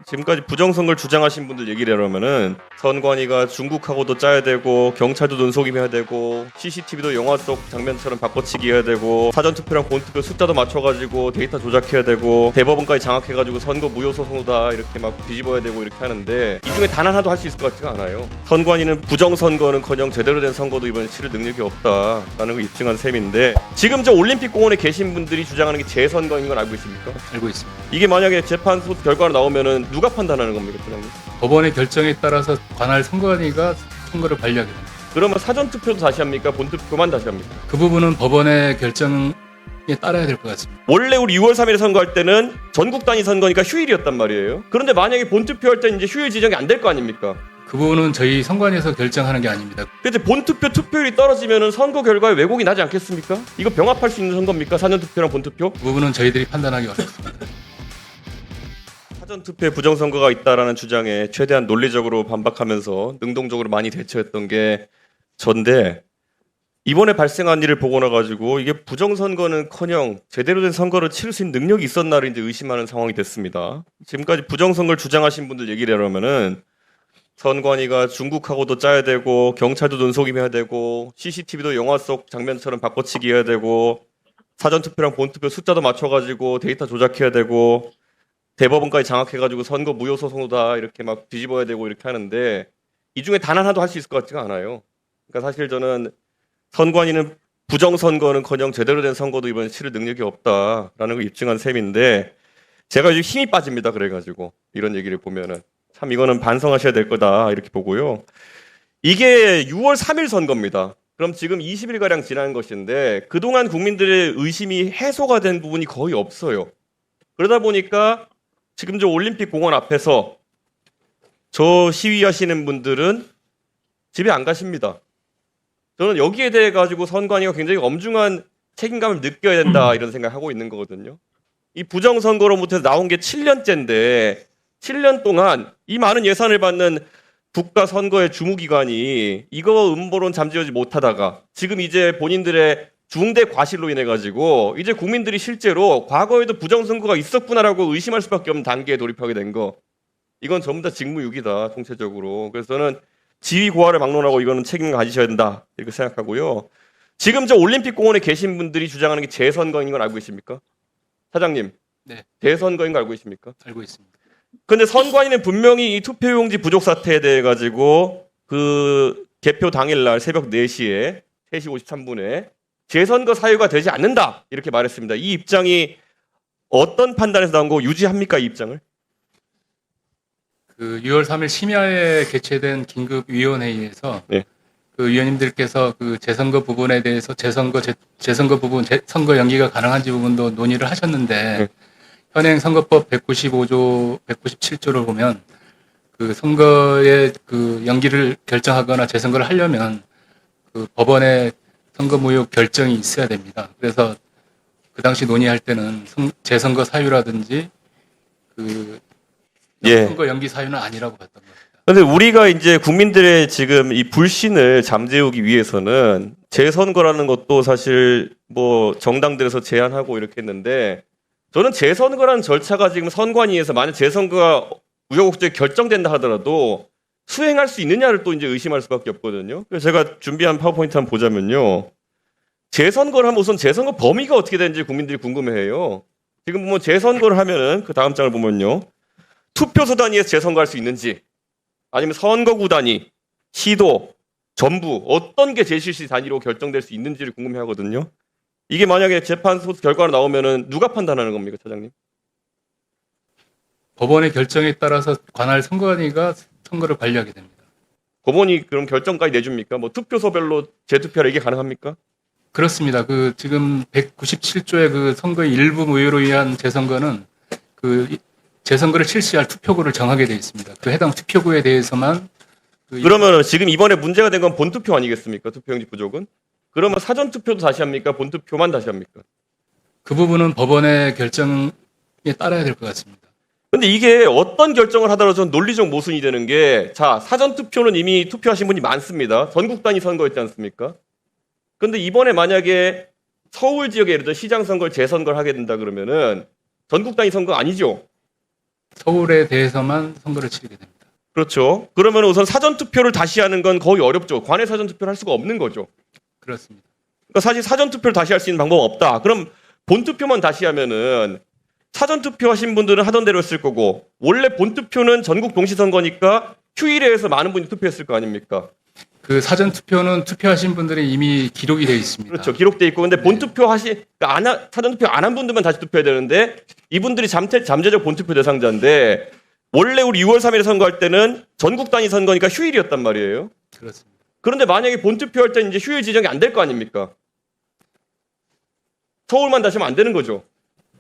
지금까지 부정선거를 주장하신 분들 얘기를 하면은 선관위가 중국하고도 짜야 되고 경찰도 눈속임해야 되고 CCTV도 영화 속 장면처럼 바꿔치기 해야 되고 사전투표랑 본투표 숫자도 맞춰가지고 데이터 조작해야 되고 대법원까지 장악해가지고 선거 무효소송이다 이렇게 막 뒤집어야 되고 이렇게 하는데 이 중에 단 하나도 할 수 있을 것 같지가 않아요. 선관위는 부정선거는커녕 제대로 된 선거도 이번에 치를 능력이 없다라는 걸 입증한 셈인데 지금 저 올림픽공원에 계신 분들이 주장하는 게 재선거인 건 알고 있습니까? 알고 있습니다. 이게 만약에 재판소 결과가 나오면은 누가 판단하는 겁니까, 부장님? 법원의 결정에 따라서 관할 선관위가 선거를 관리하게 됩니다. 그러면 사전투표도 다시 합니까? 본투표만 다시 합니까? 그 부분은 법원의 결정에 따라야 될 것 같습니다. 원래 우리 6월 3일에 선거할 때는 전국 단위 선거니까 휴일이었단 말이에요. 그런데 만약에 본투표할 때는 이제 휴일 지정이 안 될 거 아닙니까? 그 부분은 저희 선관위에서 결정하는 게 아닙니다. 근데 본투표 투표율이 떨어지면은 선거 결과에 왜곡이 나지 않겠습니까? 이거 병합할 수 있는 선거입니까? 사전투표랑 본투표? 그 부분은 저희들이 판단하기 어렵습니다. 사전투표에 부정선거가 있다라는 주장에 최대한 논리적으로 반박하면서 능동적으로 많이 대처했던 게 전데 이번에 발생한 일을 보고 나가지고 이게 부정선거는커녕 제대로 된 선거를 치를 수 있는 능력이 있었나를 이제 의심하는 상황이 됐습니다. 지금까지 부정선거를 주장하신 분들 얘기를 하면은 선관위가 중국하고도 짜야 되고 경찰도 눈속임해야 되고 CCTV도 영화 속 장면처럼 바꿔치기 해야 되고 사전투표랑 본투표 숫자도 맞춰가지고 데이터 조작해야 되고 대법원까지 장악해가지고 선거 무효소송이다 이렇게 막 뒤집어야 되고 이렇게 하는데 이 중에 단 하나도 할 수 있을 것 같지가 않아요. 그러니까 사실 저는 선관위는 부정선거는커녕 제대로 된 선거도 이번에 치를 능력이 없다라는 걸 입증한 셈인데 제가 요즘 힘이 빠집니다. 그래가지고 이런 얘기를 보면은 참 이거는 반성하셔야 될 거다 이렇게 보고요. 이게 6월 3일 선거입니다. 그럼 지금 20일가량 지난 것인데 그동안 국민들의 의심이 해소가 된 부분이 거의 없어요. 그러다 보니까 지금 저 올림픽 공원 앞에서 저 시위하시는 분들은 집에 안 가십니다. 저는 여기에 대해 가지고 선관위가 굉장히 엄중한 책임감을 느껴야 된다 이런 생각을 하고 있는 거거든요. 이 부정선거로부터 나온 게 7년째인데 7년 동안 이 많은 예산을 받는 국가선거의 주무기관이 이거 음모론 잠재우지 못하다가 지금 이제 본인들의 중대 과실로 인해 가지고 이제 국민들이 실제로 과거에도 부정선거가 있었구나라고 의심할 수밖에 없는 단계에 돌입하게 된 거. 이건 전부 다 직무유기다 총체적으로. 그래서 저는 지위 고하를 막론하고 이거는 책임을 가지셔야 된다 이렇게 생각하고요. 지금 저 올림픽 공원에 계신 분들이 주장하는 게 재선거인 걸 알고 있습니까? 사장님. 네, 대선거인 거 알고 있습니까? 알고 있습니다. 근데 선관위는 분명히 이 투표용지 부족 사태에 대해 가지고 그 개표 당일날 새벽 4시에 3시 53분에 재선거 사유가 되지 않는다 이렇게 말했습니다. 이 입장이 어떤 판단에서 나온 거 유지합니까 이 입장을? 그 6월 3일 심야에 개최된 긴급위원회의에서 네. 그 위원님들께서 그 재선거 부분에 대해서 재선거 부분 선거 연기가 가능한지 부분도 논의를 하셨는데 네. 현행 선거법 195조, 197조를 보면 그 선거의 그 연기를 결정하거나 재선거를 하려면 그 법원의 선거 무효 결정이 있어야 됩니다. 그래서 그 당시 논의할 때는 재선거 사유라든지 그 예. 선거 연기 사유는 아니라고 봤던 겁니다. 근데 우리가 이제 국민들의 지금 이 불신을 잠재우기 위해서는 재선거라는 것도 사실 뭐 정당들에서 제안하고 이렇게 했는데 저는 재선거라는 절차가 지금 선관위에서 만약 재선거가 우여곡절이 결정된다 하더라도 수행할 수 있느냐를 또 이제 의심할 수밖에 없거든요. 그래서 제가 준비한 파워포인트 한번 보자면요. 재선거를 하면 우선 재선거 범위가 어떻게 되는지 국민들이 궁금해해요. 지금 보면 재선거를 하면은 그 다음 장을 보면요. 투표소 단위에서 재선거할 수 있는지 아니면 선거구 단위, 시도, 전부 어떤 게 제 실시 단위로 결정될 수 있는지를 궁금해하거든요. 이게 만약에 재판소 결과가 나오면은 누가 판단하는 겁니까, 차장님? 법원의 결정에 따라서 관할 선관위가 선거를 관리하게 됩니다. 법원이 그럼 결정까지 내줍니까? 뭐 투표소별로 재투표라 이게 가능합니까? 그렇습니다. 그 지금 197조의 그 선거의 일부 무효로 의한 재선거는 그 재선거를 실시할 투표구를 정하게 되어 있습니다. 그 해당 투표구에 대해서만 그러면 지금 이번에 문제가 된 건 본투표 아니겠습니까? 투표용지 부족은? 그러면 사전투표도 다시 합니까? 본투표만 다시 합니까? 그 부분은 법원의 결정에 따라야 될 것 같습니다. 근데 이게 어떤 결정을 하더라도 전 논리적 모순이 되는 게, 자, 사전투표는 이미 투표하신 분이 많습니다. 전국 단위 선거였지 않습니까? 근데 이번에 만약에 서울 지역에 예를 들어 시장 선거를 재선거를 하게 된다 그러면은 전국 단위 선거 아니죠? 서울에 대해서만 선거를 치르게 됩니다. 그렇죠. 그러면 우선 사전 투표를 다시 하는 건 거의 어렵죠. 관내 사전 투표를 할 수가 없는 거죠. 그렇습니다. 그러니까 사실 사전 투표를 다시 할 수 있는 방법은 없다. 그럼 본 투표만 다시 하면은 사전 투표하신 분들은 하던 대로 했을 거고 원래 본 투표는 전국 동시 선거니까 휴일에서 많은 분이 투표했을 거 아닙니까? 그 사전 투표는 투표하신 분들이 이미 기록이 되어 있습니다. 그렇죠. 기록돼 있고 근데 본 네. 투표 그러니까 사전 투표 안 한 분들만 다시 투표해야 되는데 이분들이 잠재적 본 투표 대상자인데 원래 우리 6월 3일에 선거할 때는 전국 단위 선거니까 휴일이었단 말이에요. 그렇습니다. 그런데 만약에 본 투표할 때는 이제 휴일 지정이 안 될 거 아닙니까? 서울만 다시 하면 안 되는 거죠.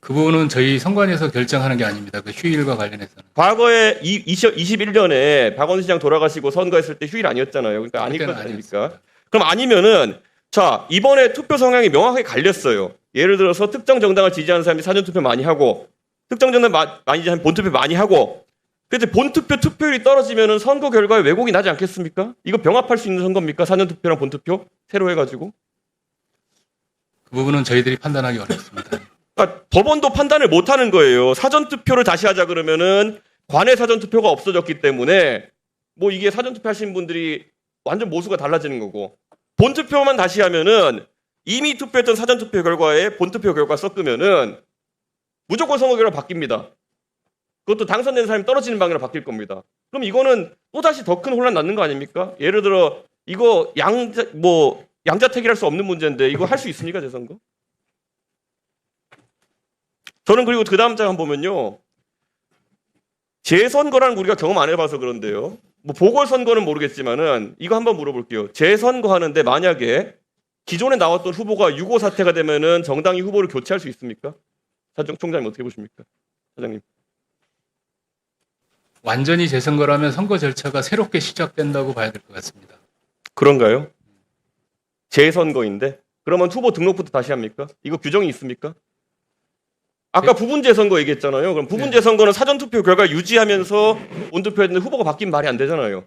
그 부분은 저희 선관위에서 결정하는 게 아닙니다. 그 휴일과 관련해서는. 과거에 2021년에 박원순 시장 돌아가시고 선거했을 때 휴일 아니었잖아요. 그러니까 아닐 것 그때는 아닙니까? 아니었습니다. 그럼 아니면은 자 이번에 투표 성향이 명확하게 갈렸어요. 예를 들어서 특정 정당을 지지하는 사람이 사전 투표 많이 하고 특정 정당 많이 지지하는 본 투표 많이 하고 그래서 본 투표 투표율이 떨어지면은 선거 결과에 왜곡이 나지 않겠습니까? 이거 병합할 수 있는 선거입니까? 사전 투표랑 본 투표 새로 해가지고 그 부분은 저희들이 판단하기 어렵습니다. 그러니까 법원도 판단을 못 하는 거예요. 사전 투표를 다시 하자 그러면은 관내 사전 투표가 없어졌기 때문에 뭐 이게 사전 투표 하신 분들이 완전 모수가 달라지는 거고 본 투표만 다시 하면은 이미 투표했던 사전 투표 결과에 본 투표 결과 섞으면은 무조건 선거 결과 바뀝니다. 그것도 당선된 사람이 떨어지는 방향으로 바뀔 겁니다. 그럼 이거는 또다시 더 큰 혼란 낳는 거 아닙니까? 예를 들어 이거 양자택일할 수 없는 문제인데 이거 할 수 있습니까 재선거? 저는 그리고 그 다음 장 한번 보면요. 재선거라는 거 우리가 경험 안 해봐서 그런데요. 뭐 보궐선거는 모르겠지만은 이거 한번 물어볼게요. 재선거 하는데 만약에 기존에 나왔던 후보가 6.5 사태가 되면은 정당이 후보를 교체할 수 있습니까? 총장님 어떻게 보십니까? 사장님. 완전히 재선거라면 선거 절차가 새롭게 시작된다고 봐야 될 것 같습니다. 그런가요? 재선거인데 그러면 후보 등록부터 다시 합니까? 이거 규정이 있습니까? 아까 부분제 선거 얘기했잖아요. 그럼 부분제 선거는 사전 투표 결과 유지하면서 본투표했는데 후보가 바뀌면 말이 안 되잖아요.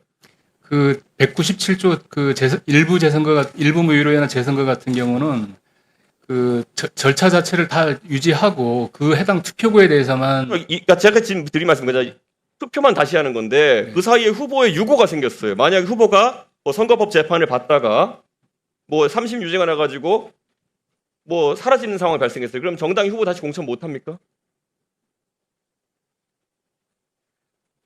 그 197조 그 일부 재선거가 일부 무효로 인한 재선거 같은 경우는 그 절차 자체를 다 유지하고 그 해당 투표구에 대해서만 그러니까 제가 지금 드린 말씀 거죠. 투표만 다시 하는 건데 그 사이에 후보의 유고가 생겼어요. 만약에 후보가 뭐 선거법 재판을 받다가 뭐 3심 유죄가 나가지고 뭐 사라지는 상황이 발생했어요. 그럼 정당이 후보 다시 공천 못 합니까?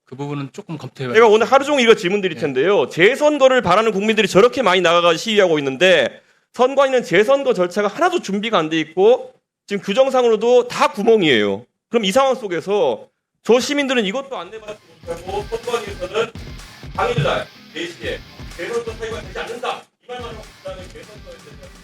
그 부분은 조금 검토해봐야 제가 오늘 하루 종일 이거 질문 드릴 텐데요. 재선거를 바라는 국민들이 저렇게 많이 나가가 시위하고 있는데 선관위는 재선거 절차가 하나도 준비가 안 돼 있고 지금 규정상으로도 다 구멍이에요. 그럼 이 상황 속에서 저 시민들은 이것도 안 내받지 못하고 선관위에서는 당일날 4시에 재선거 사유가 되지 않는다. 이 말만 하고 그다음에 재선거에 대해서